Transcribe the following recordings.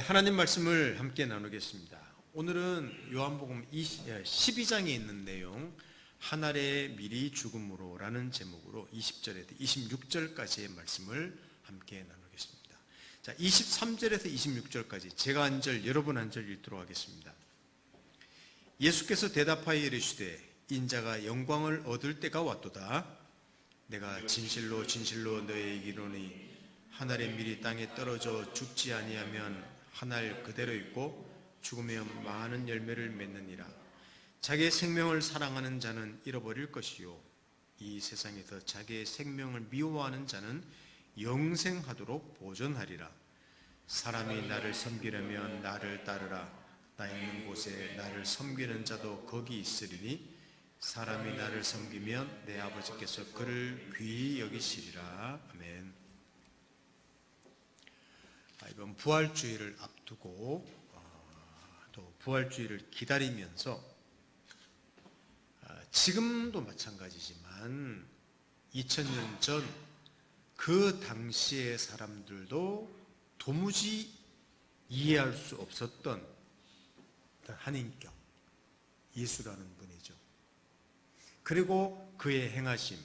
하나님 말씀을 함께 나누겠습니다. 오늘은 요한복음 12장에 있는 내용 한 알의 미리 죽음으로 라는 제목으로 20절에서 26절까지의 말씀을 함께 나누겠습니다. 자, 23절에서 26절까지 제가 한 절 여러분 한 절 읽도록 하겠습니다. 예수께서 대답하여 이르시되 인자가 영광을 얻을 때가 왔도다. 내가 진실로 진실로 너희에게 이르노니 한 알의 밀이 땅에 떨어져 죽지 아니하면 한 알 그대로 있고 죽으면 많은 열매를 맺느니라. 자기의 생명을 사랑하는 자는 잃어버릴 것이요 이 세상에서 자기의 생명을 미워하는 자는 영생하도록 보존하리라. 사람이 나를 섬기려면 나를 따르라. 나 있는 곳에 나를 섬기는 자도 거기 있으리니 사람이 나를 섬기면 내 아버지께서 그를 귀히 여기시리라. 아멘. 이번 부활주의를 앞두고 또 부활주의를 기다리면서 지금도 마찬가지지만 2000년 전 그 당시의 사람들도 도무지 이해할 수 없었던 한 인격, 예수라는 분이죠. 그리고 그의 행하심,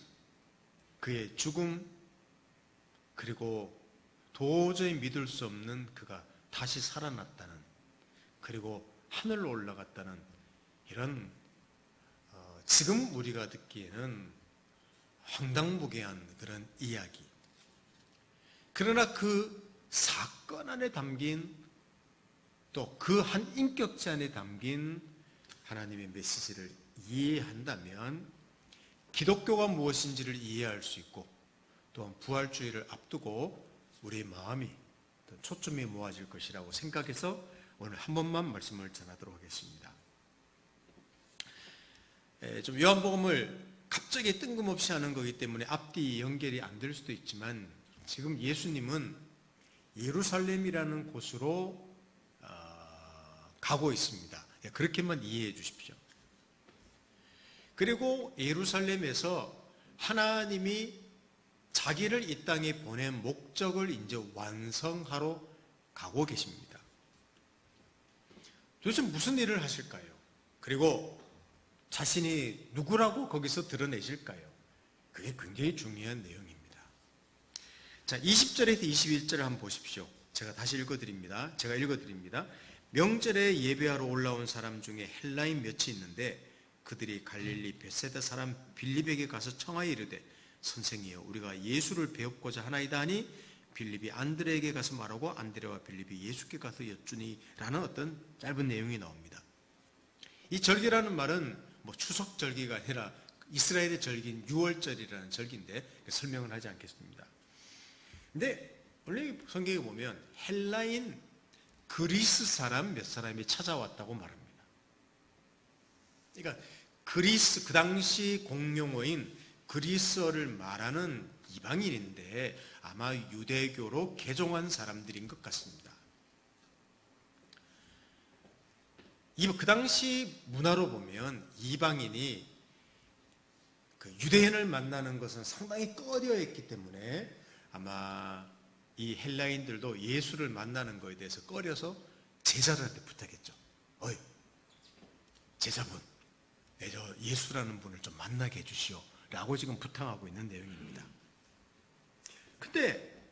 그의 죽음, 그리고 도저히 믿을 수 없는 그가 다시 살아났다는, 그리고 하늘로 올라갔다는 이런 지금 우리가 듣기에는 황당무계한 그런 이야기. 그러나 그 사건 안에 담긴 또 그 한 인격체 안에 담긴 하나님의 메시지를 이해한다면 기독교가 무엇인지를 이해할 수 있고 또한 부활주의를 앞두고 우리의 마음이 초점이 모아질 것이라고 생각해서 오늘 한 번만 말씀을 전하도록 하겠습니다. 좀 요한복음을 갑자기 뜬금없이 하는 거기 때문에 앞뒤 연결이 안 될 수도 있지만 지금 예수님은 예루살렘이라는 곳으로 가고 있습니다. 그렇게만 이해해 주십시오. 그리고 예루살렘에서 하나님이 자기를 이 땅에 보낸 목적을 이제 완성하러 가고 계십니다. 도대체 무슨 일을 하실까요? 그리고 자신이 누구라고 거기서 드러내실까요? 그게 굉장히 중요한 내용입니다. 자, 20절에서 21절을 한번 보십시오. 제가 다시 읽어드립니다. 명절에 예배하러 올라온 사람 중에 헬라인 몇이 있는데 그들이 갈릴리 벳세다 사람 빌립에게 가서 청하여 이르되 선생이여 우리가 예수를 배웁고자 하나이다 하니 빌립이 안드레에게 가서 말하고 안드레와 빌립이 예수께 가서 여쭈니 라는 어떤 짧은 내용이 나옵니다. 이 절기라는 말은 추석 절기가 아니라 이스라엘의 절기인 6월절이라는 절기인데 설명을 하지 않겠습니다. 근데 원래 성경에 보면 헬라인 그리스 사람 몇 사람이 찾아왔다고 말합니다. 그러니까 그리스, 그 당시 공용어인 그리스어를 말하는 이방인인데 아마 유대교로 개종한 사람들인 것 같습니다. 그 당시 문화로 보면 이방인이 그 유대인을 만나는 것은 상당히 꺼려했기 때문에 아마 이 헬라인들도 예수를 만나는 것에 대해서 꺼려서 제자들한테 부탁했죠. 어이, 제자분, 저 예수라는 분을 좀 만나게 해주시오 라고 지금 부탁하고 있는 내용입니다. 근데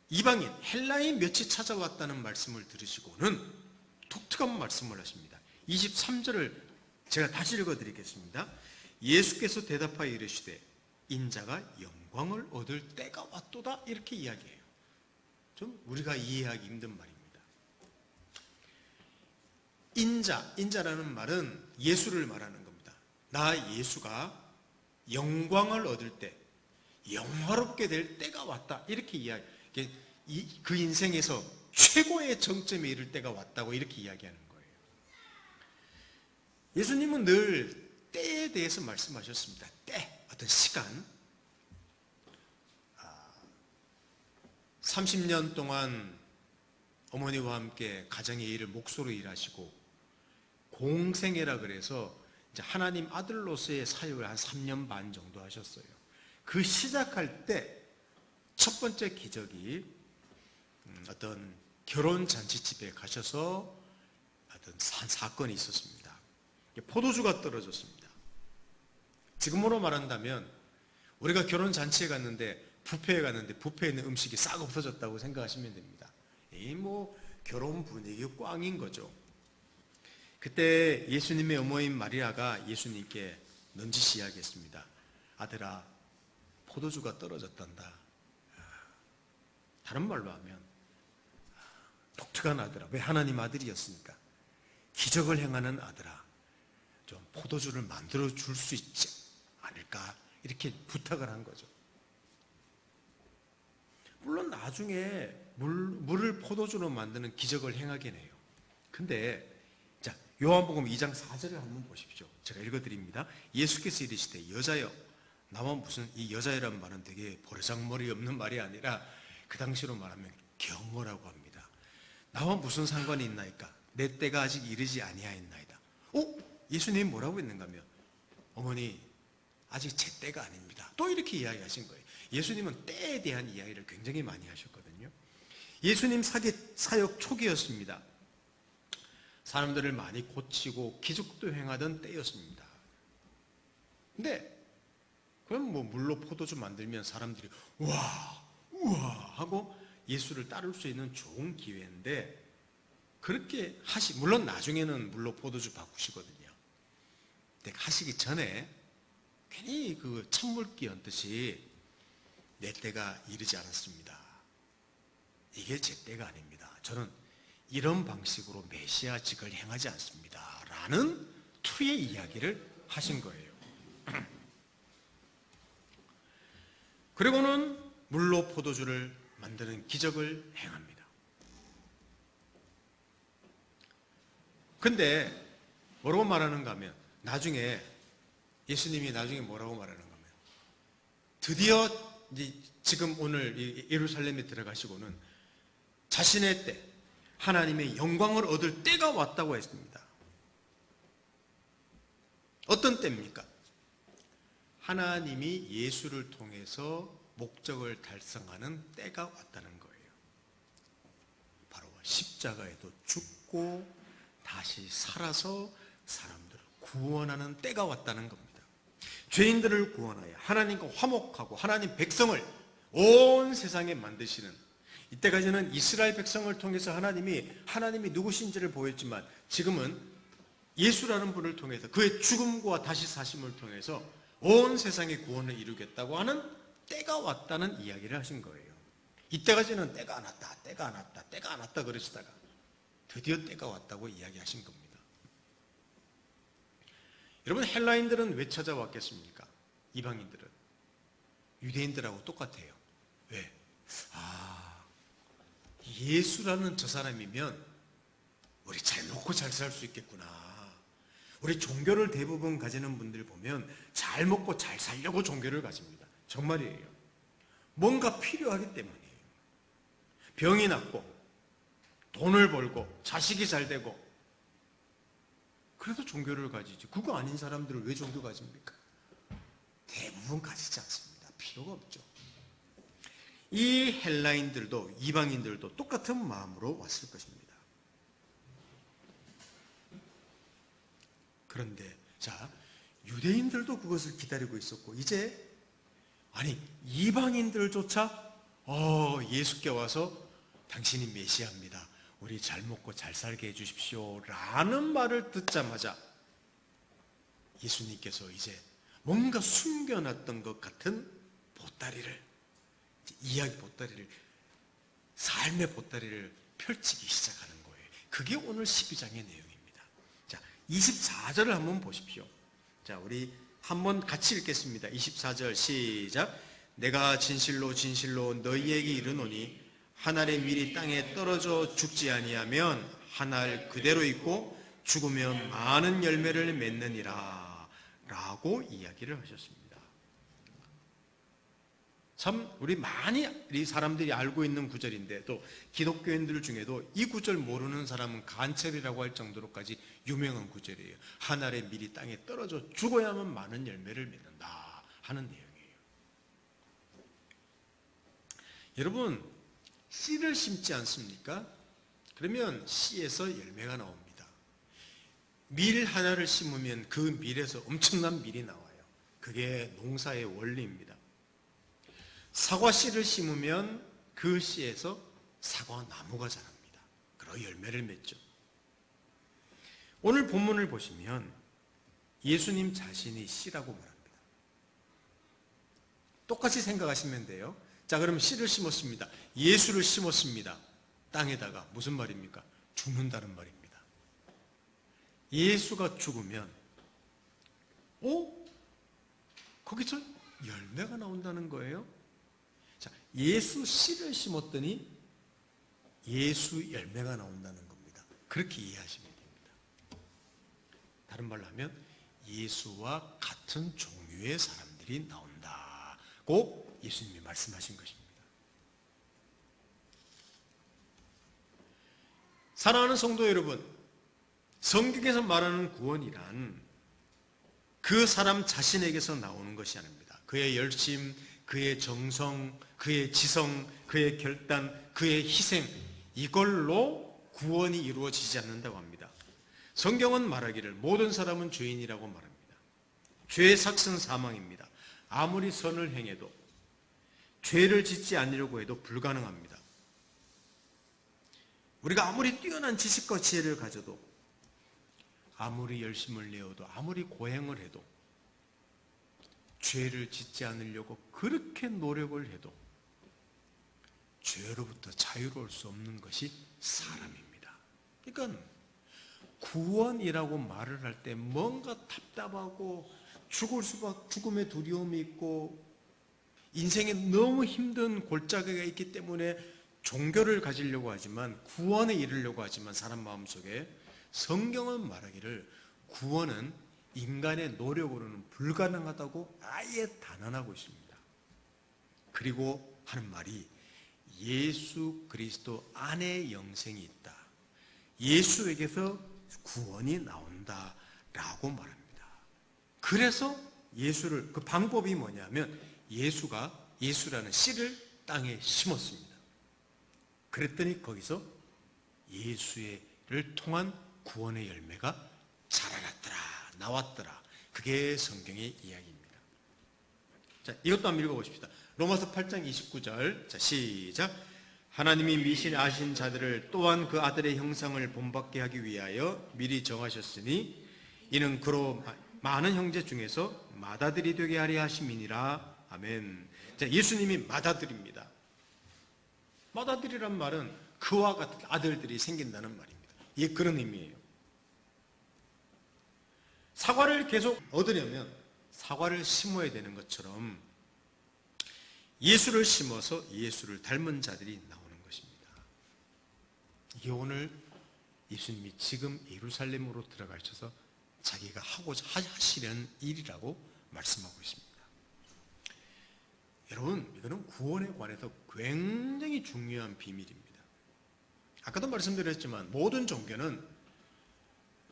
이방인, 헬라인 몇이 찾아왔다는 말씀을 들으시고는 독특한 말씀을 하십니다. 23절을 제가 다시 읽어드리겠습니다. 예수께서 대답하여 이르시되 인자가 영광을 얻을 때가 왔도다 이렇게 이야기해요. 좀 우리가 이해하기 힘든 말입니다. 인자라는 말은 예수를 말하는 겁니다. 나 예수가 영광을 얻을 때, 영화롭게 될 때가 왔다 이렇게 이야기. 그 인생에서 최고의 정점에 이를 때가 왔다고 이렇게 이야기하는 거예요. 예수님은 늘 때에 대해서 말씀하셨습니다. 때, 어떤 시간. 30년 동안 어머니와 함께 가정의 일을 몫으로 일하시고 공생애라 그래서 이제 하나님 아들로서의 사역을 한 3년 반 정도 하셨어요. 그 시작할 때 첫 번째 기적이 어떤 결혼 잔치집에 가셔서 어떤 사건이 있었습니다. 포도주가 떨어졌습니다. 지금으로 말한다면 우리가 결혼 잔치에 갔는데 뷔페에 갔는데 뷔페에 있는 음식이 싹 없어졌다고 생각하시면 됩니다. 이 결혼 분위기 꽝인 거죠. 그때 예수님의 어머니인 마리아가 예수님께 넌지시 이야기했습니다. 아들아, 포도주가 떨어졌단다. 다른 말로 하면 독특한 아들아, 왜 하나님 아들이었으니까 기적을 행하는 아들아, 좀 포도주를 만들어 줄 수 있지 않을까, 이렇게 부탁을 한 거죠. 물론 나중에 물을 포도주로 만드는 기적을 행하긴 해요. 근데 자, 요한복음 2장 4절을 한번 보십시오. 제가 읽어드립니다. 예수께서 이르시되 여자여, 나와 무슨, 이 여자여란 말은 되게 버르장머리 없는 말이 아니라 그 당시로 말하면 경어라고 합니다. 나와 무슨 상관이 있나이까? 내 때가 아직 이르지 아니하였나이다. 예수님이 뭐라고 했는가 하면, 어머니 아직 제 때가 아닙니다. 또 이렇게 이야기하신 거예요. 예수님은 때에 대한 이야기를 굉장히 많이 하셨거든요. 예수님 사역 초기였습니다. 사람들을 많이 고치고 기적도 행하던 때였습니다. 근데 그럼 물로 포도주 만들면 사람들이 우와 하고 예수를 따를 수 있는 좋은 기회인데, 그렇게 물론 나중에는 물로 포도주 바꾸시거든요. 근데 하시기 전에 괜히 그 찬물 끼얹듯이 내 때가 이르지 않았습니다. 이게 제 때가 아닙니다. 저는 이런 방식으로 메시아직을 행하지 않습니다. 라는 투의 이야기를 하신 거예요. 그리고는 물로 포도주를 만드는 기적을 행합니다. 근데 뭐라고 말하는가 하면, 예수님이 나중에 뭐라고 말하는가 하면, 드디어 지금 오늘 예루살렘에 들어가시고는 자신의 때, 하나님의 영광을 얻을 때가 왔다고 했습니다. 어떤 때입니까? 하나님이 예수를 통해서 목적을 달성하는 때가 왔다는 거예요. 바로 십자가에도 죽고 다시 살아서 사람들을 구원하는 때가 왔다는 겁니다. 죄인들을 구원하여 하나님과 화목하고 하나님 백성을 온 세상에 만드시는, 이때까지는 이스라엘 백성을 통해서 하나님이 누구신지를 보였지만, 지금은 예수라는 분을 통해서 그의 죽음과 다시 사심을 통해서 온 세상의 구원을 이루겠다고 하는 때가 왔다는 이야기를 하신 거예요. 이때까지는 때가 안 왔다 그러시다가 드디어 때가 왔다고 이야기하신 겁니다. 여러분, 헬라인들은 왜 찾아왔겠습니까? 이방인들은 유대인들하고 똑같아요. 왜? 예수라는 저 사람이면 우리 잘 먹고 잘 살 수 있겠구나. 우리 종교를 대부분 가지는 분들 보면 잘 먹고 잘 살려고 종교를 가집니다. 정말이에요. 뭔가 필요하기 때문이에요. 병이 낫고 돈을 벌고 자식이 잘 되고, 그래서 종교를 가지지. 그거 아닌 사람들을 왜 종교 가집니까? 대부분 가지지 않습니다. 필요가 없죠. 이 헬라인들도 이방인들도 똑같은 마음으로 왔을 것입니다. 그런데 유대인들도 그것을 기다리고 있었고, 이제 이방인들조차 예수께 와서 당신이 메시아입니다, 우리 잘 먹고 잘 살게 해주십시오 라는 말을 듣자마자 예수님께서 이제 뭔가 숨겨놨던 것 같은 삶의 보따리를 펼치기 시작하는 거예요. 그게 오늘 12장의 내용입니다. 24절을 한번 보십시오. 우리 한번 같이 읽겠습니다. 24절 시작. 내가 진실로 진실로 너희에게 이르노니 한 알의 밀이 땅에 떨어져 죽지 아니하면 한 알 그대로 있고 죽으면 많은 열매를 맺느니라 라고 이야기를 하셨습니다. 참 우리 사람들이 알고 있는 구절인데, 또 기독교인들 중에도 이 구절 모르는 사람은 간첩이라고 할 정도로까지 유명한 구절이에요. 한 알의 밀이 땅에 떨어져 죽어야만 많은 열매를 맺는다 하는 내용이에요. 여러분, 씨를 심지 않습니까? 그러면 씨에서 열매가 나옵니다. 밀 하나를 심으면 그 밀에서 엄청난 밀이 나와요. 그게 농사의 원리입니다. 사과 씨를 심으면 그 씨에서 사과 나무가 자랍니다. 그리고 열매를 맺죠. 오늘 본문을 보시면 예수님 자신이 씨라고 말합니다. 똑같이 생각하시면 돼요. 자, 그럼 씨를 심었습니다. 예수를 심었습니다. 땅에다가 무슨 말입니까? 죽는다는 말입니다. 예수가 죽으면 거기서 열매가 나온다는 거예요. 자, 예수 씨를 심었더니 예수 열매가 나온다는 겁니다. 그렇게 이해하시면 됩니다. 다른 말로 하면 예수와 같은 종류의 사람들이 나온다고 예수님이 말씀하신 것입니다. 사랑하는 성도 여러분, 성경에서 말하는 구원이란 그 사람 자신에게서 나오는 것이 아닙니다. 그의 열심, 그의 정성, 그의 지성, 그의 결단, 그의 희생, 이걸로 구원이 이루어지지 않는다고 합니다. 성경은 말하기를 모든 사람은 죄인이라고 말합니다. 죄의 삭은 사망입니다. 아무리 선을 행해도 죄를 짓지 않으려고 해도 불가능합니다. 우리가 아무리 뛰어난 지식과 지혜를 가져도, 아무리 열심을 내어도, 아무리 고행을 해도, 죄를 짓지 않으려고 그렇게 노력을 해도 죄로부터 자유로울 수 없는 것이 사람입니다. 그러니까 구원이라고 말을 할 때 뭔가 답답하고 죽음의 두려움이 있고 인생에 너무 힘든 골짜기가 있기 때문에 종교를 가지려고 하지만, 구원에 이르려고 하지만 사람 마음속에 성경은 말하기를 구원은 인간의 노력으로는 불가능하다고 아예 단언하고 있습니다. 그리고 하는 말이 예수 그리스도 안에 영생이 있다. 예수에게서 구원이 나온다라고 말합니다. 그래서 예수를, 그 방법이 뭐냐면 예수라는 씨를 땅에 심었습니다. 그랬더니 거기서 예수를 통한 구원의 열매가 자라났더라, 나왔더라. 그게 성경의 이야기입니다. 자, 이것도 한번 읽어보십시다. 로마서 8장 29절. 자, 시작. 하나님이 미신 아신 자들을 또한 그 아들의 형상을 본받게 하기 위하여 미리 정하셨으니 이는 그로 많은 형제 중에서 맏아들이 되게 하려 하심이니라. 아멘. 자, 예수님이 맏아들입니다. 맏아들이란 말은 그와 같은 아들들이 생긴다는 말입니다. 이게 그런 의미예요. 사과를 계속 얻으려면 사과를 심어야 되는 것처럼 예수를 심어서 예수를 닮은 자들이 나오는 것입니다. 이게 오늘 예수님이 지금 예루살렘으로 들어가셔서 자기가 하고자 하시려는 일이라고 말씀하고 있습니다. 여러분, 이거는 구원에 관해서 굉장히 중요한 비밀입니다. 아까도 말씀드렸지만 모든 종교는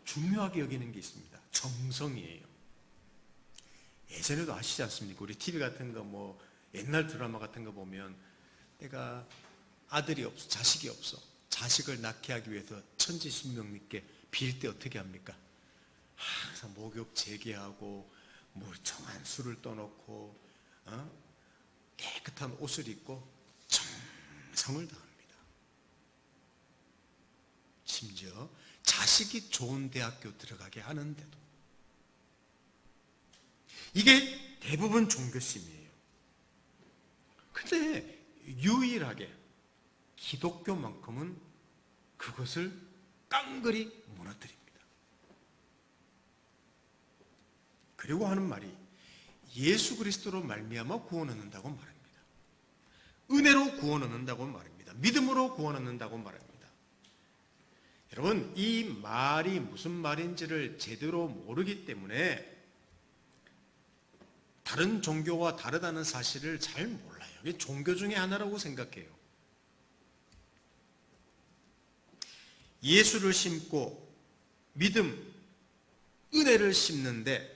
중요하게 여기는 게 있습니다. 정성이에요. 예전에도 아시지 않습니까? 우리 TV 같은 거 옛날 드라마 같은 거 보면 내가 아들이 없어, 자식이 없어. 자식을 낳게 하기 위해서 천지신명님께 빌 때 어떻게 합니까? 항상 목욕 재개하고 정한 술을 떠놓고 깨끗한 옷을 입고 정성을 다합니다. 심지어 자식이 좋은 대학교 들어가게 하는데도. 이게 대부분 종교심이에요. 근데 유일하게 기독교만큼은 그것을 깡그리 무너뜨립니다. 그리고 하는 말이 예수 그리스도로 말미암아 구원 얻는다고 말합니다. 은혜로 구원 얻는다고 말합니다. 믿음으로 구원 얻는다고 말합니다. 여러분, 이 말이 무슨 말인지를 제대로 모르기 때문에 다른 종교와 다르다는 사실을 잘 몰라요. 이게 종교 중에 하나라고 생각해요. 예수를 심고 믿음, 은혜를 심는데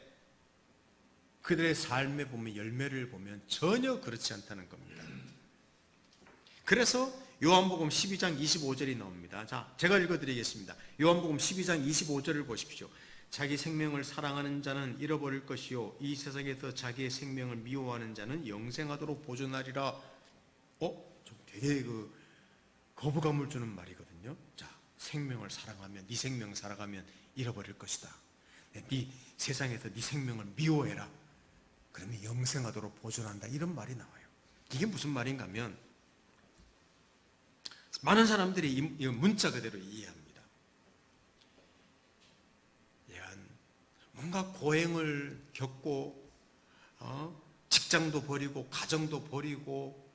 그들의 삶에 보면, 열매를 보면 전혀 그렇지 않다는 겁니다. 그래서 요한복음 12장 25절이 나옵니다. 자, 제가 읽어드리겠습니다. 요한복음 12장 25절을 보십시오. 자기 생명을 사랑하는 자는 잃어버릴 것이요 이 세상에서 자기의 생명을 미워하는 자는 영생하도록 보존하리라. 좀 되게 거부감을 주는 말이거든요. 자, 생명을 사랑하면, 네 생명 살아가면 잃어버릴 것이다. 네 세상에서 네 생명을 미워해라. 그러면 영생하도록 보존한다. 이런 말이 나와요. 이게 무슨 말인가 하면 많은 사람들이 이 문자 그대로 이해합니다. 뭔가 고행을 겪고 직장도 버리고 가정도 버리고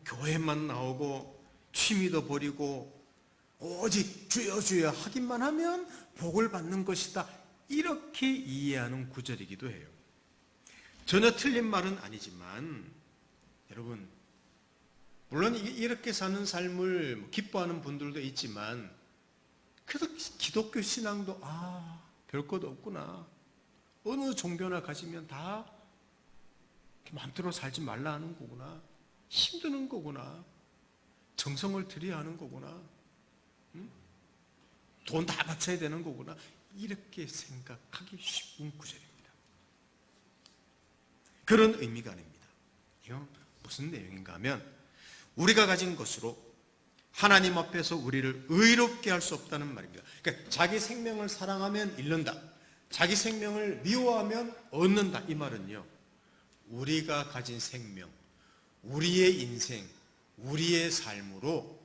교회만 나오고 취미도 버리고 오직 주여 주여 하기만 하면 복을 받는 것이다. 이렇게 이해하는 구절이기도 해요. 전혀 틀린 말은 아니지만 여러분, 물론 이렇게 사는 삶을 기뻐하는 분들도 있지만 그래도 기독교 신앙도 별것 없구나. 어느 종교나 가지면 다 마음대로 살지 말라 하는 거구나. 힘드는 거구나. 정성을 들여야 하는 거구나. 돈 다 바쳐야 되는 거구나. 이렇게 생각하기 쉬운 구절입니다. 그런 의미가 아닙니다. 이건 무슨 내용인가 하면 우리가 가진 것으로 하나님 앞에서 우리를 의롭게 할 수 없다는 말입니다. 그러니까 자기 생명을 사랑하면 잃는다. 자기 생명을 미워하면 얻는다. 이 말은요, 우리가 가진 생명, 우리의 인생, 우리의 삶으로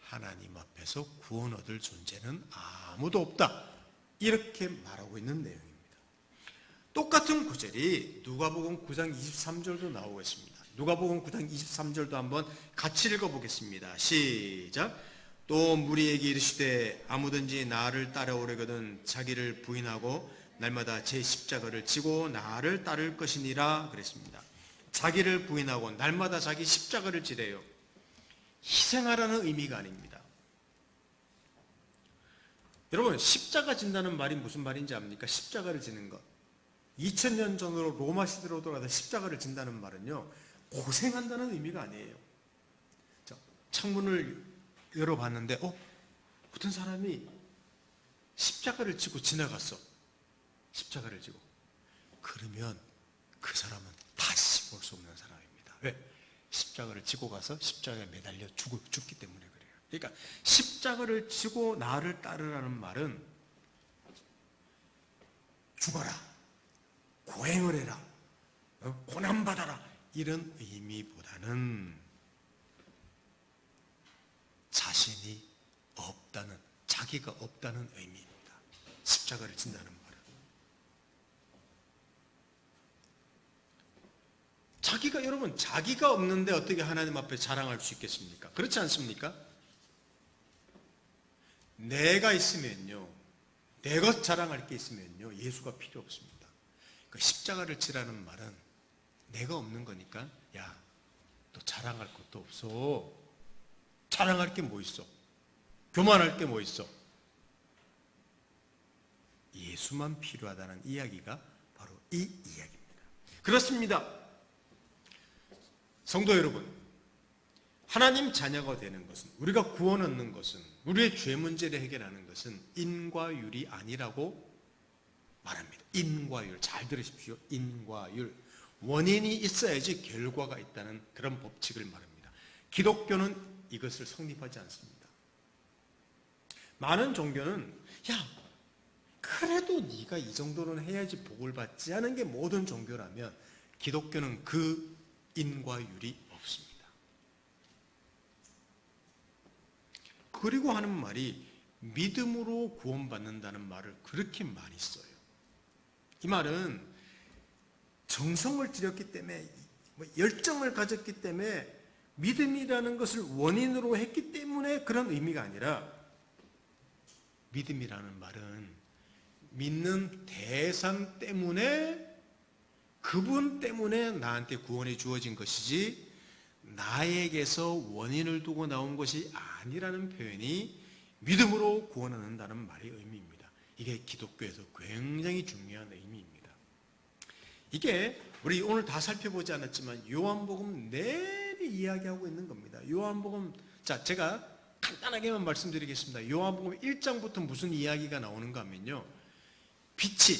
하나님 앞에서 구원 얻을 존재는 아무도 없다. 이렇게 말하고 있는 내용입니다. 똑같은 구절이 누가복음 9장 23절도 나오고 있습니다. 누가복음 9장 23절도 한번 같이 읽어보겠습니다. 시작. 또 무리에게 이르시되 아무든지 나를 따라오려거든 자기를 부인하고 날마다 제 십자가를 지고 나를 따를 것이니라 그랬습니다. 자기를 부인하고 날마다 자기 십자가를 지래요. 희생하라는 의미가 아닙니다. 여러분, 십자가 진다는 말이 무슨 말인지 압니까? 십자가를 지는 것. 2000년 전으로 로마 시대로 돌아가서 십자가를 진다는 말은요, 고생한다는 의미가 아니에요. 자, 창문을 열어봤는데 어떤 사람이 십자가를 지고 지나갔어. 십자가를 지고. 그러면 그 사람은 다시 볼 수 없는 사람입니다. 왜? 십자가를 지고 가서 십자가에 매달려 죽기 때문에 그래요. 그러니까 십자가를 지고 나를 따르라는 말은 죽어라, 고행을 해라, 고난받아라, 이런 의미보다는 자신이 없다는, 자기가 없다는 의미입니다. 십자가를 진다는 말은. 여러분, 자기가 없는데 어떻게 하나님 앞에 자랑할 수 있겠습니까? 그렇지 않습니까? 내가 있으면요, 내가 자랑할 게 있으면요, 예수가 필요 없습니다. 그 십자가를 지라는 말은 내가 없는 거니까, 야, 너 자랑할 것도 없어. 자랑할 게 뭐 있어? 교만할 게 뭐 있어? 예수만 필요하다는 이야기가 바로 이 이야기입니다. 그렇습니다. 성도 여러분, 하나님 자녀가 되는 것은, 우리가 구원 얻는 것은, 우리의 죄 문제를 해결하는 것은 인과율이 아니라고 말합니다. 인과율, 잘 들으십시오. 인과율. 원인이 있어야지 결과가 있다는 그런 법칙을 말합니다. 기독교는 이것을 성립하지 않습니다. 많은 종교는 그래도 네가 이 정도는 해야지 복을 받지 하는 게 모든 종교라면, 기독교는 그 인과율이 없습니다. 그리고 하는 말이 믿음으로 구원받는다는 말을 그렇게 많이 써요. 이 말은 정성을 들였기 때문에, 열정을 가졌기 때문에, 믿음이라는 것을 원인으로 했기 때문에 그런 의미가 아니라, 믿음이라는 말은 믿는 대상 때문에, 그분 때문에 나한테 구원이 주어진 것이지 나에게서 원인을 두고 나온 것이 아니라는 표현이 믿음으로 구원 얻는다는 말의 의미입니다. 이게 기독교에서 굉장히 중요한 의미입니다. 이게 우리 오늘 다 살펴보지 않았지만 요한복음 내내 이야기하고 있는 겁니다. 요한복음 자, 제가 간단하게만 말씀드리겠습니다. 요한복음 1장부터 무슨 이야기가 나오는가 하면요, 빛이,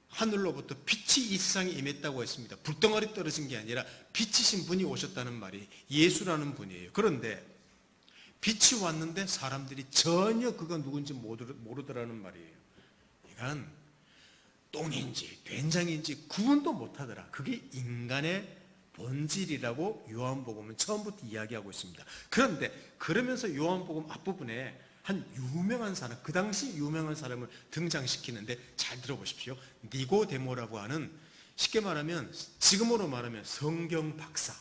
하늘로부터 빛이 이 세상에 임했다고 했습니다. 불덩어리 떨어진 게 아니라 빛이신 분이 오셨다는 말이 예수라는 분이에요. 그런데 빛이 왔는데 사람들이 전혀 그가 누군지 모르더라는 말이에요. 이건 똥인지 된장인지 구분도 못하더라. 그게 인간의 본질이라고 요한복음은 처음부터 이야기하고 있습니다. 그런데 그러면서 요한복음 앞부분에 한 유명한 사람, 그 당시 유명한 사람을 등장시키는데 잘 들어보십시오. 니고데모라고 하는, 쉽게 말하면 지금으로 말하면 성경 박사,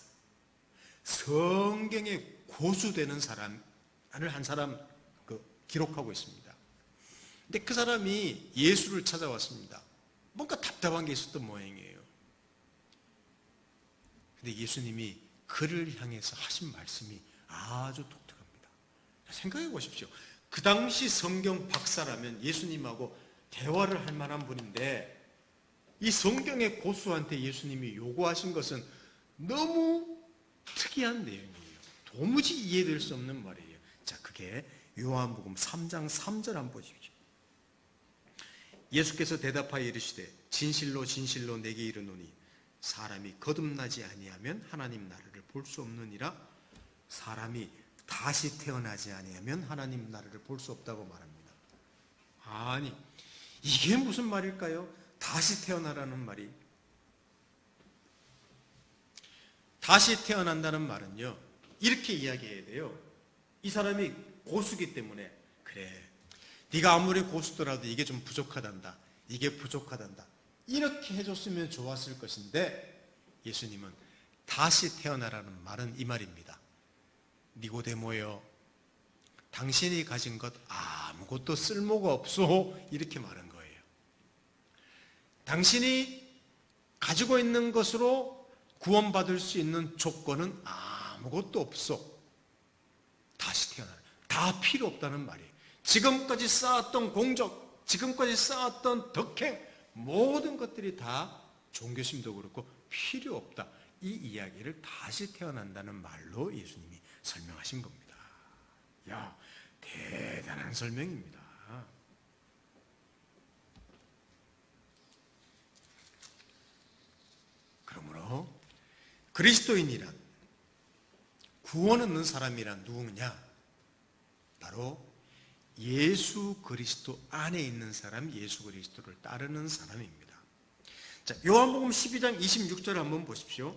성경에 고수되는 사람을 한 사람 기록하고 있습니다. 근데 그 사람이 예수를 찾아왔습니다. 뭔가 답답한 게 있었던 모양이에요. 근데 예수님이 그를 향해서 하신 말씀이 아주 독특합니다. 생각해 보십시오. 그 당시 성경 박사라면 예수님하고 대화를 할 만한 분인데, 이 성경의 고수한테 예수님이 요구하신 것은 너무 특이한 내용이에요. 도무지 이해될 수 없는 말이에요. 자, 그게 요한복음 3장 3절 한번 보십시오. 예수께서 대답하여 이르시되 진실로 진실로 내게 이르노니 사람이 거듭나지 아니하면 하나님 나라를 볼 수 없느니라. 사람이 다시 태어나지 아니하면 하나님 나라를 볼 수 없다고 말합니다. 아니, 이게 무슨 말일까요? 다시 태어나라는 말이. 다시 태어난다는 말은요, 이렇게 이야기해야 돼요. 이 사람이 고수기 때문에, 그래, 네가 아무리 고수더라도 이게 좀 부족하단다, 이게 부족하단다, 이렇게 해줬으면 좋았을 것인데, 예수님은 다시 태어나라는 말은 이 말입니다. 니고데모여, 당신이 가진 것 아무것도 쓸모가 없소, 이렇게 말한 거예요. 당신이 가지고 있는 것으로 구원받을 수 있는 조건은 아무것도 없소. 다시 태어나라. 다 필요 없다는 말이에요. 지금까지 쌓았던 공적, 지금까지 쌓았던 덕행, 모든 것들이 다 종교심도 그렇고 필요 없다. 이 이야기를 다시 태어난다는 말로 예수님이 설명하신 겁니다. 야, 대단한 설명입니다. 그러므로 그리스도인이란, 구원 얻는 사람이란 누구냐? 바로 예수 그리스도 안에 있는 사람, 예수 그리스도를 따르는 사람입니다. 자, 요한복음 12장 26절 한번 보십시오.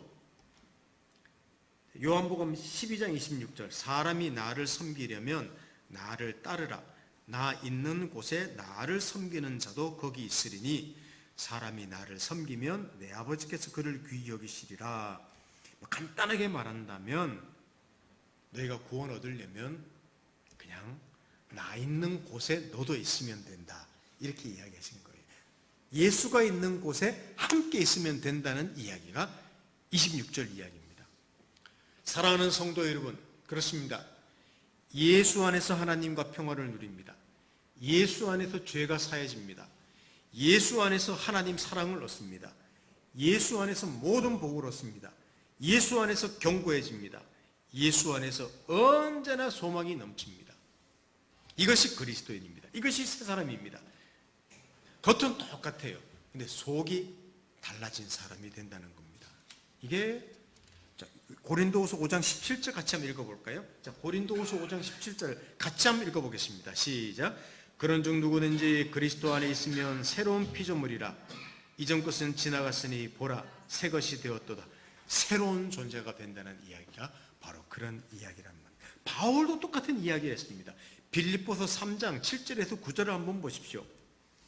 요한복음 12장 26절, 사람이 나를 섬기려면 나를 따르라. 나 있는 곳에 나를 섬기는 자도 거기 있으리니 사람이 나를 섬기면 내 아버지께서 그를 귀히 여기시리라. 간단하게 말한다면, 너희가 구원 얻으려면 그냥 나 있는 곳에 너도 있으면 된다, 이렇게 이야기하신 거예요. 예수가 있는 곳에 함께 있으면 된다는 이야기가 26절 이야기입니다. 사랑하는 성도 여러분, 그렇습니다. 예수 안에서 하나님과 평화를 누립니다. 예수 안에서 죄가 사해집니다. 예수 안에서 하나님 사랑을 얻습니다. 예수 안에서 모든 복을 얻습니다. 예수 안에서 견고해집니다. 예수 안에서 언제나 소망이 넘칩니다. 이것이 그리스도인입니다. 이것이 새 사람입니다. 겉은 똑같아요. 근데 속이 달라진 사람이 된다는 겁니다. 이게 고린도후서 5장 17절 같이 한번 읽어볼까요? 자, 고린도후서 5장 17절 같이 한번 읽어보겠습니다. 시작. 그런즉 누구든지 그리스도 안에 있으면 새로운 피조물이라. 이전 것은 지나갔으니 보라 새 것이 되었도다. 새로운 존재가 된다는 이야기가 바로 그런 이야기란 말입니다. 바울도 똑같은 이야기를 했습니다. 빌립보서 3장 7절에서 9절을 한번 보십시오.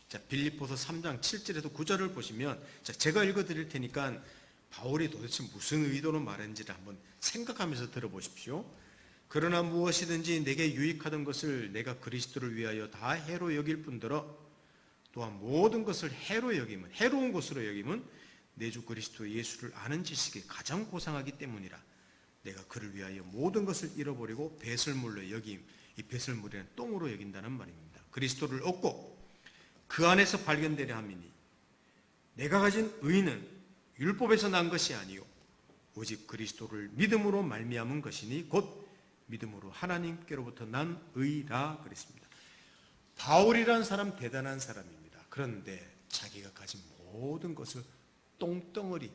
자, 빌립보서 3장 7절에서 9절을 보시면, 자, 제가 읽어드릴 테니까 바울이 도대체 무슨 의도로 말했는지를 한번 생각하면서 들어보십시오. 그러나 무엇이든지 내게 유익하던 것을 내가 그리스도를 위하여 다 해로 여길 뿐더러 또한 모든 것을 해로 여김은, 해로운 것으로 여김은 내 주 그리스도 예수를 아는 지식이 가장 고상하기 때문이라. 내가 그를 위하여 모든 것을 잃어버리고 배설물로 여김, 이 배설물이란 똥으로 여긴다는 말입니다. 그리스도를 얻고 그 안에서 발견되려 함이니 내가 가진 의는 율법에서 난 것이 아니요 오직 그리스도를 믿음으로 말미암은 것이니 곧 믿음으로 하나님께로부터 난 의라 그랬습니다. 바울이라는 사람 대단한 사람입니다. 그런데 자기가 가진 모든 것을 똥덩어리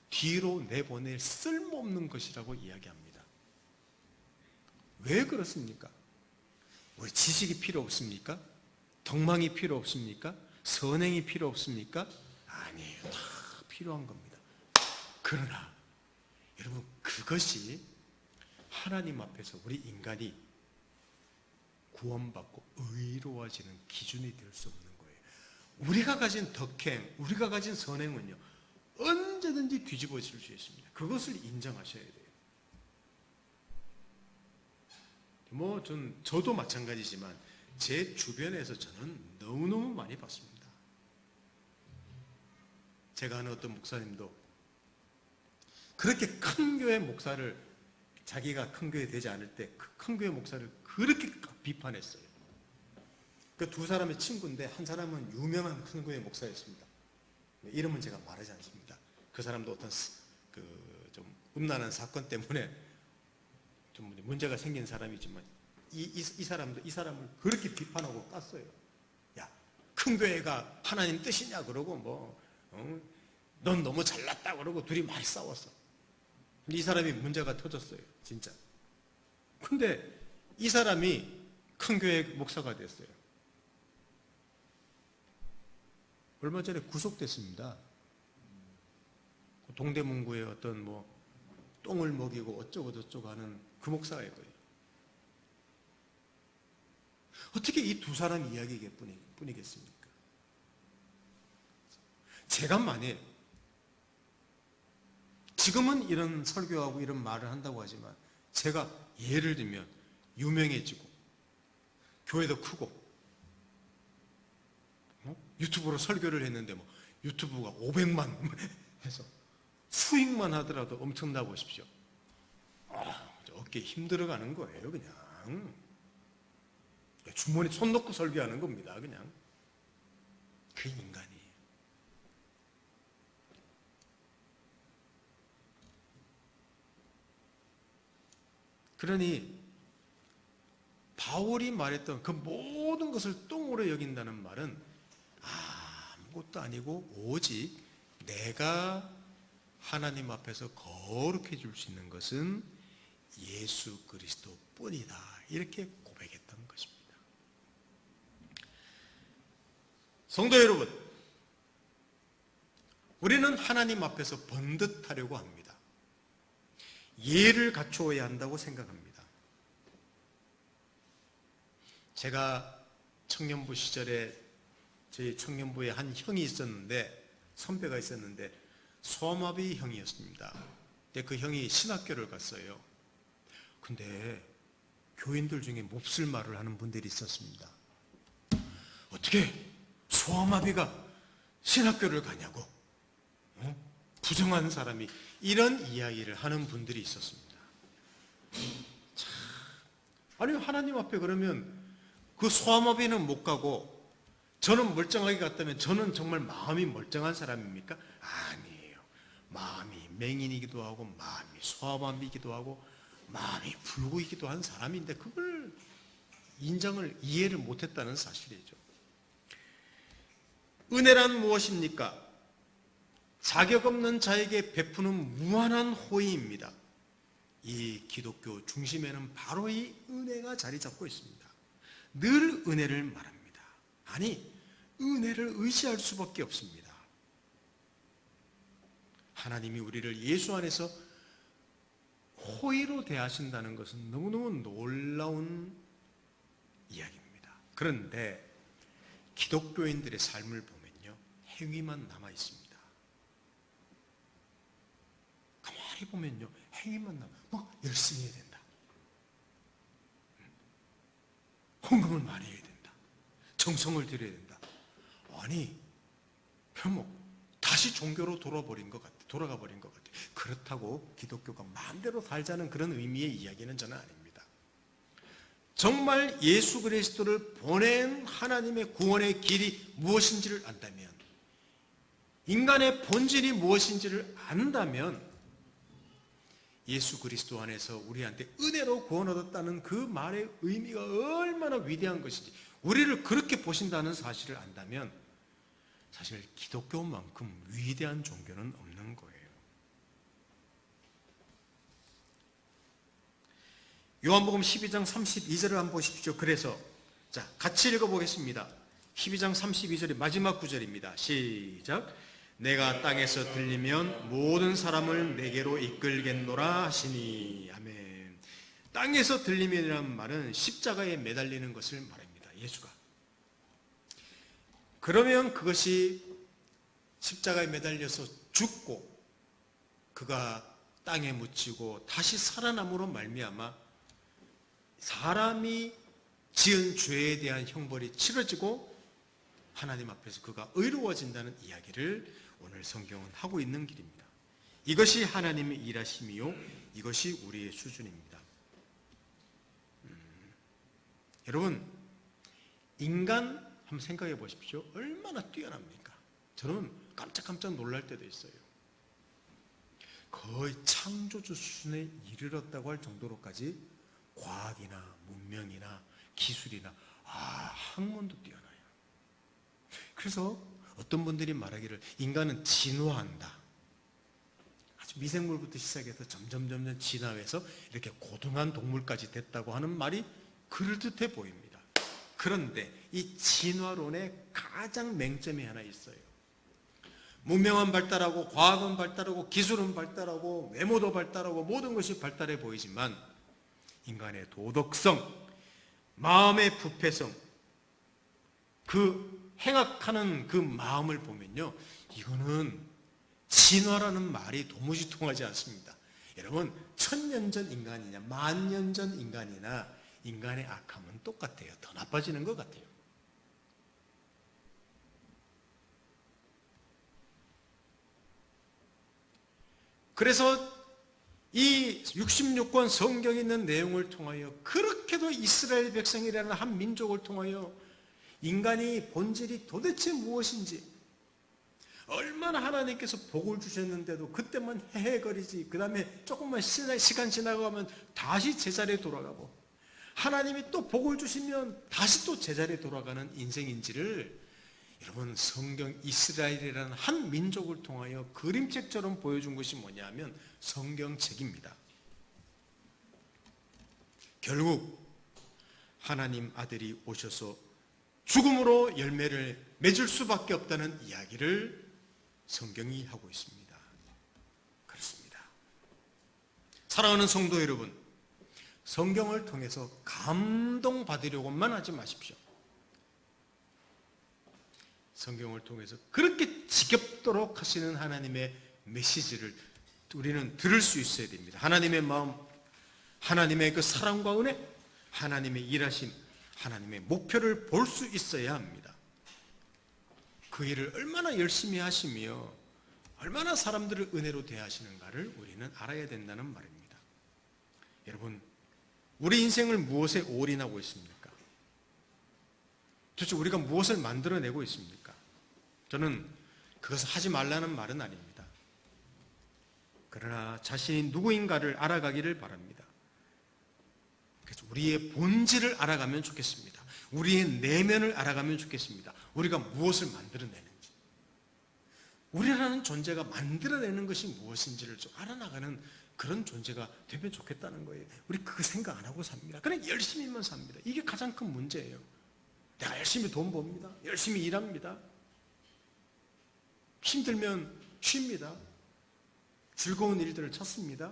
뒤로 내보낼 쓸모없는 것이라고 이야기합니다. 왜 그렇습니까? 우리 지식이 필요 없습니까? 덕망이 필요 없습니까? 선행이 필요 없습니까? 아니에요. 다 필요한 겁니다. 그러나 여러분, 그것이 하나님 앞에서 우리 인간이 구원받고 의로워지는 기준이 될 수 없는 거예요. 우리가 가진 덕행, 우리가 가진 선행은요, 언제든지 뒤집어질 수 있습니다. 그것을 인정하셔야 돼요. 저도 마찬가지지만 제 주변에서 저는 너무너무 많이 봤습니다. 제가 아는 어떤 목사님도 그렇게 큰 교회 목사를, 자기가 큰 교회 되지 않을 때 그 큰 교회 목사를 그렇게 비판했어요. 그 두 사람의 친구인데 한 사람은 유명한 큰 교회 목사였습니다. 이름은 제가 말하지 않습니다. 그 사람도 어떤 좀 음란한 사건 때문에 좀 문제가 생긴 사람이지만 이 사람을 그렇게 비판하고 깠어요. 야, 큰 교회가 하나님 뜻이냐 그러고 넌 너무 잘났다 그러고 둘이 많이 싸웠어. 이 사람이 문제가 터졌어요, 진짜. 근데 이 사람이 큰 교회 목사가 됐어요. 얼마 전에 구속됐습니다. 동대문구에 어떤 똥을 먹이고 어쩌고 저쩌고 하는 그 목사예요. 어떻게 이 두 사람 이야기뿐이겠습니까? 제가 만일 지금은 이런 설교하고 이런 말을 한다고 하지만 제가 예를 들면 유명해지고 교회도 크고 유튜브로 설교를 했는데 유튜브가 500만 해서 수익만 하더라도 엄청나 보십시오. 어깨에 힘들어가는 거예요, 그냥. 주머니 손 놓고 설교하는 겁니다, 그냥. 그 인간이에요. 그러니 바울이 말했던 그 모든 것을 똥으로 여긴다는 말은 아무것도 아니고 오직 내가 하나님 앞에서 거룩해 줄 수 있는 것은 예수 그리스도 뿐이다, 이렇게 고백했던 것입니다. 성도 여러분, 우리는 하나님 앞에서 번듯하려고 합니다. 예를 갖추어야 한다고 생각합니다. 제가 청년부 시절에 저희 청년부에 한 형이 있었는데, 선배가 있었는데 소아마비 형이었습니다. 근데 그 형이 신학교를 갔어요. 근데 교인들 중에 몹쓸 말을 하는 분들이 있었습니다. 어떻게 소아마비가 신학교를 가냐고, 부정한 사람이, 이런 이야기를 하는 분들이 있었습니다. 아니, 하나님 앞에 그러면 그 소아마비는 못 가고 저는 멀쩡하게 갔다면 저는 정말 마음이 멀쩡한 사람입니까? 아니에요. 마음이 맹인이기도 하고 마음이 소아마비이기도 하고 마음이 불구이기도 한 사람인데 그걸 이해를 못했다는 사실이죠. 은혜란 무엇입니까? 자격 없는 자에게 베푸는 무한한 호의입니다. 이 기독교 중심에는 바로 이 은혜가 자리 잡고 있습니다. 늘 은혜를 말합니다. 아니, 은혜를 의지할 수밖에 없습니다. 하나님이 우리를 예수 안에서 호의로 대하신다는 것은 너무너무 놀라운 이야기입니다. 그런데 기독교인들의 삶을 보면요, 행위만 남아 있습니다. 가만히 보면요, 행위만 남아. 열심히 해야 된다. 헌금을 많이 해야 된다. 정성을 들여야 된다. 아니, 다시 종교로 돌아가 버린 것 같아. 그렇다고 기독교가 마음대로 살자는 그런 의미의 이야기는 저는 아닙니다. 정말 예수 그리스도를 보낸 하나님의 구원의 길이 무엇인지를 안다면, 인간의 본질이 무엇인지를 안다면 예수 그리스도 안에서 우리한테 은혜로 구원 얻었다는 그 말의 의미가 얼마나 위대한 것인지, 우리를 그렇게 보신다는 사실을 안다면 사실 기독교만큼 위대한 종교는 없는 거예요. 요한복음 12장 32절을 한번 보십시오. 그래서 자, 같이 읽어보겠습니다. 12장 32절의 마지막 구절입니다. 시작. 내가 땅에서 들리면 모든 사람을 내게로 이끌겠노라 하시니. 아멘. 땅에서 들리면이라는 말은 십자가에 매달리는 것을 말합니다. 예수가. 그러면 그것이 십자가에 매달려서 죽고 그가 땅에 묻히고 다시 살아남으로 말미암아 사람이 지은 죄에 대한 형벌이 치러지고 하나님 앞에서 그가 의로워진다는 이야기를 오늘 성경은 하고 있는 길입니다. 이것이 하나님의 일하심이요, 이것이 우리의 수준입니다. 여러분, 인간 한번 생각해 보십시오. 얼마나 뛰어납니까? 저는 깜짝깜짝 놀랄 때도 있어요. 거의 창조주 수준에 이르렀다고 할 정도로까지 과학이나 문명이나 기술이나 학문도 뛰어나요. 그래서 어떤 분들이 말하기를 인간은 진화한다. 아주 미생물부터 시작해서 점점 진화해서 이렇게 고등한 동물까지 됐다고 하는 말이 그럴듯해 보입니다. 그런데 이 진화론의 가장 맹점이 하나 있어요. 문명은 발달하고 과학은 발달하고 기술은 발달하고 외모도 발달하고 모든 것이 발달해 보이지만 인간의 도덕성, 마음의 부패성, 그 행악하는 그 마음을 보면요, 이거는 진화라는 말이 도무지 통하지 않습니다. 여러분, 1000년 전 인간이냐 10,000년 전 인간이나 인간의 악함은 똑같아요. 더 나빠지는 것 같아요. 그래서 이 66권 성경에 있는 내용을 통하여 그렇게도 이스라엘 백성이라는 한 민족을 통하여 인간이 본질이 도대체 무엇인지, 얼마나 하나님께서 복을 주셨는데도 그때만 헤헤거리지, 그 다음에 조금만 시간 지나가면 다시 제자리에 돌아가고, 하나님이 또 복을 주시면 다시 또 제자리에 돌아가는 인생인지를 여러분, 성경 이스라엘이라는 한 민족을 통하여 그림책처럼 보여준 것이 뭐냐면 성경책입니다. 결국 하나님 아들이 오셔서 죽음으로 열매를 맺을 수밖에 없다는 이야기를 성경이 하고 있습니다. 그렇습니다. 사랑하는 성도 여러분, 성경을 통해서 감동받으려고만 하지 마십시오. 성경을 통해서 그렇게 지겹도록 하시는 하나님의 메시지를 우리는 들을 수 있어야 됩니다. 하나님의 마음, 하나님의 그 사랑과 은혜, 하나님의 일하심, 하나님의 목표를 볼 수 있어야 합니다. 그 일을 얼마나 열심히 하시며 얼마나 사람들을 은혜로 대하시는가를 우리는 알아야 된다는 말입니다. 여러분, 우리 인생을 무엇에 올인하고 있습니까? 도대체 우리가 무엇을 만들어내고 있습니까? 저는 그것을 하지 말라는 말은 아닙니다. 그러나 자신이 누구인가를 알아가기를 바랍니다. 그래서 우리의 본질을 알아가면 좋겠습니다. 우리의 내면을 알아가면 좋겠습니다. 우리가 무엇을 만들어내는지, 우리라는 존재가 만들어내는 것이 무엇인지를 좀 알아나가는 그런 존재가 되면 좋겠다는 거예요. 우리 그 생각 안 하고 삽니다. 그냥 열심히만 삽니다. 이게 가장 큰 문제예요. 내가 열심히 돈 법니다. 열심히 일합니다. 힘들면 쉽니다. 즐거운 일들을 찾습니다.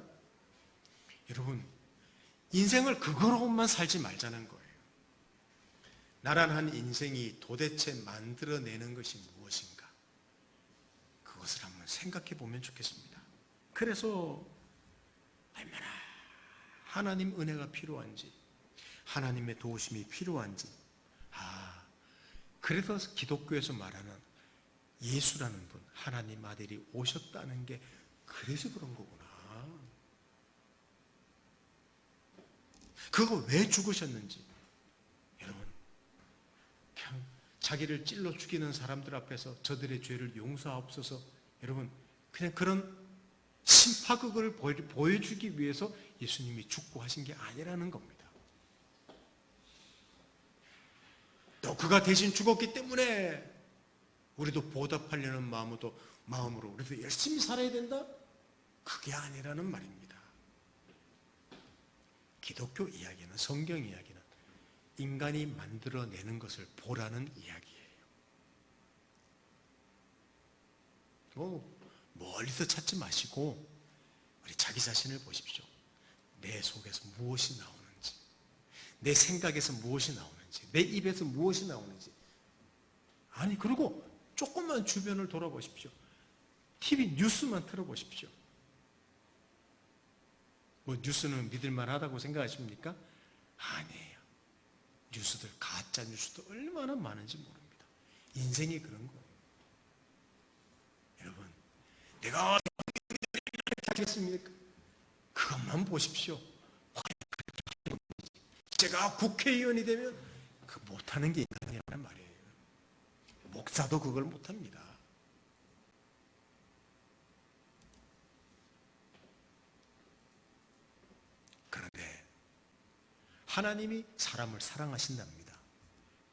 여러분, 인생을 그거로만 살지 말자는 거예요. 나란한 인생이 도대체 만들어내는 것이 무엇인가? 그것을 한번 생각해 보면 좋겠습니다. 그래서 얼마나 하나님 은혜가 필요한지, 하나님의 도우심이 필요한지, 그래서 기독교에서 말하는 예수라는 분, 하나님 아들이 오셨다는 게 그래서 그런 거구나. 그거 왜 죽으셨는지. 여러분, 그냥 자기를 찔러 죽이는 사람들 앞에서 저들의 죄를 용서하옵소서. 여러분, 그냥 그런 심파극을 보여주기 위해서 예수님이 죽고 하신 게 아니라는 겁니다. 또 그가 대신 죽었기 때문에 우리도 보답하려는 마음으로 우리도 열심히 살아야 된다? 그게 아니라는 말입니다. 기독교 이야기는, 성경 이야기는 인간이 만들어내는 것을 보라는 이야기예요. 멀리서 찾지 마시고 우리 자기 자신을 보십시오. 내 속에서 무엇이 나오는지, 내 생각에서 무엇이 나오는지, 내 입에서 무엇이 나오는지. 아니, 그리고 조금만 주변을 돌아보십시오. TV 뉴스만 틀어보십시오. 뭐 뉴스는 믿을만 하다고 생각하십니까? 아니에요. 뉴스들, 가짜 뉴스도 얼마나 많은지 모릅니다. 인생이 그런 거예요. 여러분, 내가 어떻게 하겠습니까? 그것만 보십시오. 제가 국회의원이 되면 그 못하는 게 인간이란 말이에요. 목사도 그걸 못합니다. 그런데 하나님이 사람을 사랑하신답니다.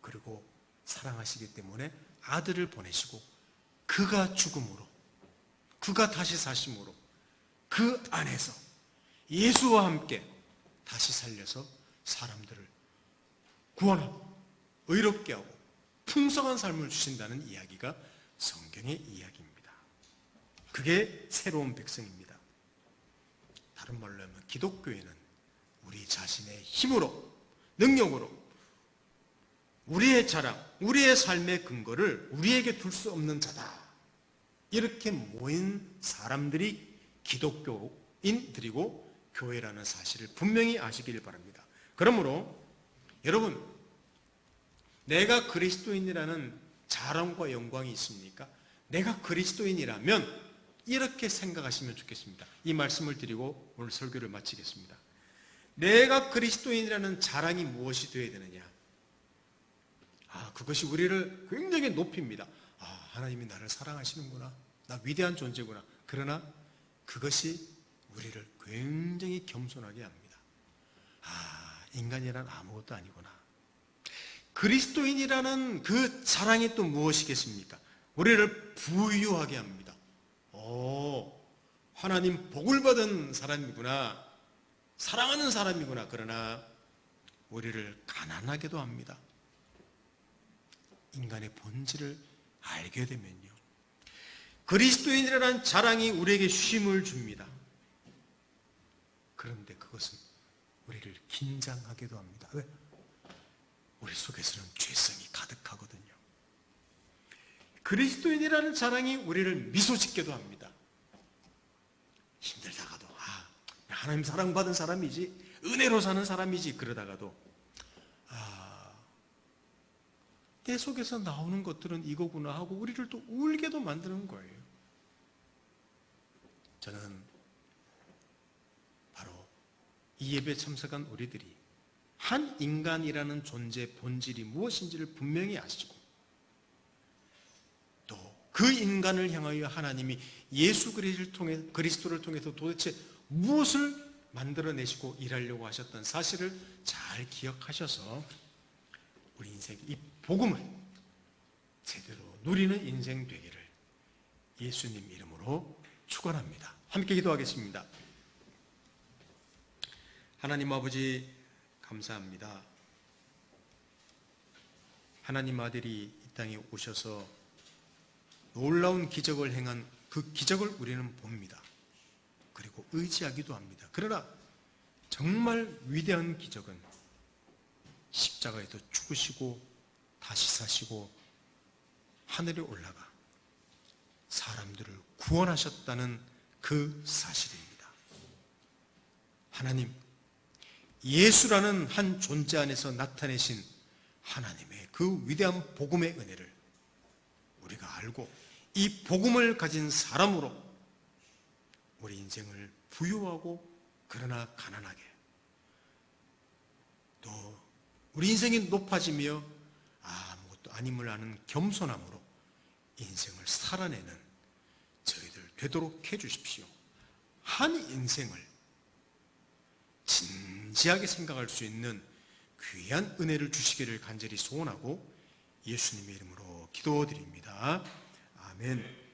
그리고 사랑하시기 때문에 아들을 보내시고 그가 죽음으로, 그가 다시 사심으로 그 안에서 예수와 함께 다시 살려서 사람들을 구원하고 의롭게 하고 풍성한 삶을 주신다는 이야기가 성경의 이야기입니다. 그게 새로운 백성입니다. 다른 말로 하면 기독교에는 우리 자신의 힘으로, 능력으로 우리의 자랑, 우리의 삶의 근거를 우리에게 둘 수 없는 자다. 이렇게 모인 사람들이 기독교인들이고 교회라는 사실을 분명히 아시길 바랍니다. 그러므로 여러분, 내가 그리스도인이라는 자랑과 영광이 있습니까? 내가 그리스도인이라면 이렇게 생각하시면 좋겠습니다. 이 말씀을 드리고 오늘 설교를 마치겠습니다. 내가 그리스도인이라는 자랑이 무엇이 되어야 되느냐? 그것이 우리를 굉장히 높입니다. 하나님이 나를 사랑하시는구나. 나 위대한 존재구나. 그러나 그것이 우리를 굉장히 겸손하게 합니다. 인간이란 아무것도 아니구나. 그리스도인이라는 그 자랑이 또 무엇이겠습니까? 우리를 부유하게 합니다. 하나님 복을 받은 사람이구나. 사랑하는 사람이구나. 그러나 우리를 가난하게도 합니다. 인간의 본질을 알게 되면요, 그리스도인이라는 자랑이 우리에게 쉼을 줍니다. 그런데 그것은 우리를 긴장하게도 합니다. 왜? 우리 속에서는 죄성이 가득하거든요. 그리스도인이라는 자랑이 우리를 미소 짓게도 합니다. 힘들다가도 하나님 사랑받은 사람이지, 은혜로 사는 사람이지, 그러다가도 내 속에서 나오는 것들은 이거구나 하고 우리를 또 울게도 만드는 거예요. 저는 바로 이 예배에 참석한 우리들이 한 인간이라는 존재의 본질이 무엇인지를 분명히 아시고 또 그 인간을 향하여 하나님이 예수 그리스도를 통해서 도대체 무엇을 만들어내시고 일하려고 하셨던 사실을 잘 기억하셔서 우리 인생 이 복음을 제대로 누리는 인생 되기를 예수님 이름으로 축원합니다. 함께 기도하겠습니다. 하나님 아버지, 감사합니다. 하나님 아들이 이 땅에 오셔서 놀라운 기적을 행한 그 기적을 우리는 봅니다. 그리고 의지하기도 합니다. 그러나 정말 위대한 기적은 십자가에서 죽으시고 다시 사시고 하늘에 올라가 사람들을 구원하셨다는 그 사실입니다. 하나님, 예수라는 한 존재 안에서 나타내신 하나님의 그 위대한 복음의 은혜를 우리가 알고 이 복음을 가진 사람으로 우리 인생을 부유하고 그러나 가난하게, 또 우리 인생이 높아지며 아무것도 아님을 아는 겸손함으로 인생을 살아내는 저희들 되도록 해주십시오. 한 인생을 진지하게 생각할 수 있는 귀한 은혜를 주시기를 간절히 소원하고 예수님의 이름으로 기도드립니다. 아멘.